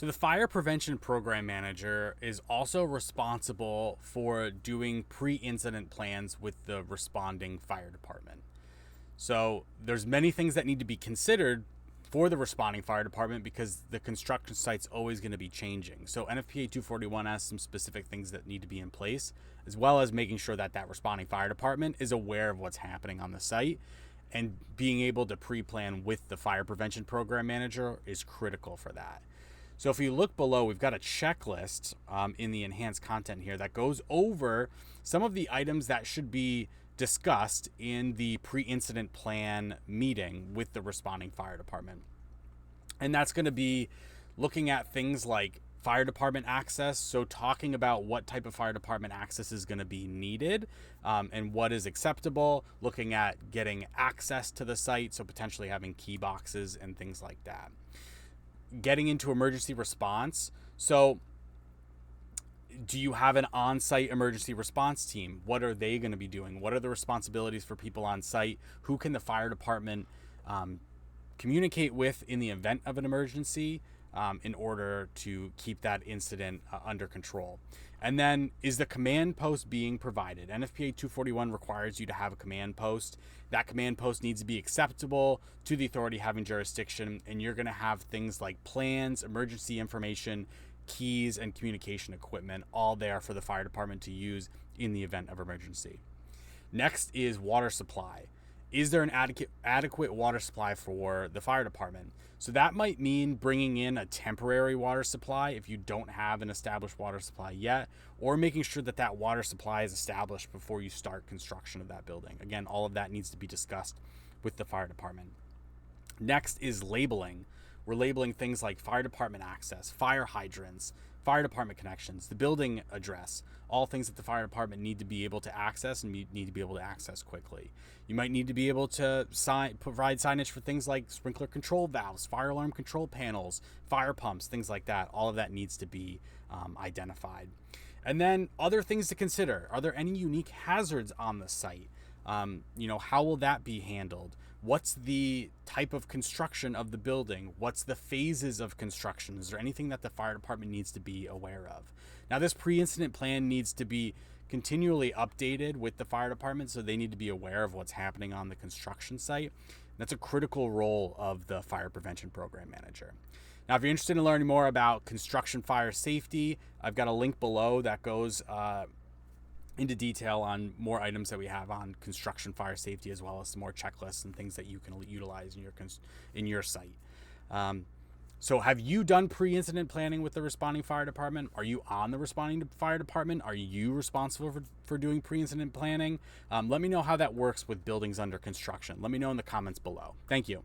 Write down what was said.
So the fire prevention program manager is also responsible for doing pre-incident plans with the responding fire department. So there's many things that need to be considered for the responding fire department because the construction site's always going to be changing. So NFPA 241 has some specific things that need to be in place, as well as making sure that that responding fire department is aware of what's happening on the site, and being able to pre-plan with the fire prevention program manager is critical for that. So if you look below, we've got a checklist in the enhanced content here that goes over some of the items that should be discussed in the pre-incident plan meeting with the responding fire department. And that's going to be looking at things like fire department access, so talking about what type of fire department access is going to be needed and what is acceptable, looking at getting access to the site, so potentially having key boxes and things like that. Getting into emergency response. So do you have an on-site emergency response team? What are they going to be doing? What are the responsibilities for people on site? Who can the fire department communicate with in the event of an emergency in order to keep that incident under control? And then, is the command post being provided? NFPA 241 requires you to have a command post. That command post needs to be acceptable to the authority having jurisdiction, and you're going to have things like plans, emergency information, keys, and communication equipment all there for the fire department to use in the event of emergency. Next is water supply. Is there an adequate water supply for the fire department? So that might mean bringing in a temporary water supply if you don't have an established water supply yet, or making sure that that water supply is established before you start construction of that building. Again, all of that needs to be discussed with the fire department. Next is labeling. We're labeling things like fire department access, fire hydrants, fire department connections, the building address, all things that the fire department need to be able to access and need to be able to access quickly. You might need to be able to provide signage for things like sprinkler control valves, fire alarm control panels, fire pumps, things like that. All of that needs to be identified. And then other things to consider. Are there any unique hazards on the site? How will that be handled? What's the type of construction of the building? What's the phases of construction? Is there anything that the fire department needs to be aware of? Now, this pre-incident plan needs to be continually updated with the fire department, so they need to be aware of what's happening on the construction site. That's a critical role of the fire prevention program manager. Now, if you're interested in learning more about construction fire safety, I've got a link below that goes into detail on more items that we have on construction fire safety, as well as some more checklists and things that you can utilize in your site. So have you done pre-incident planning with the responding fire department? Are you on the responding fire department? Are you responsible for doing pre-incident planning? Let me know how that works with buildings under construction. Let me know in the comments below. Thank you.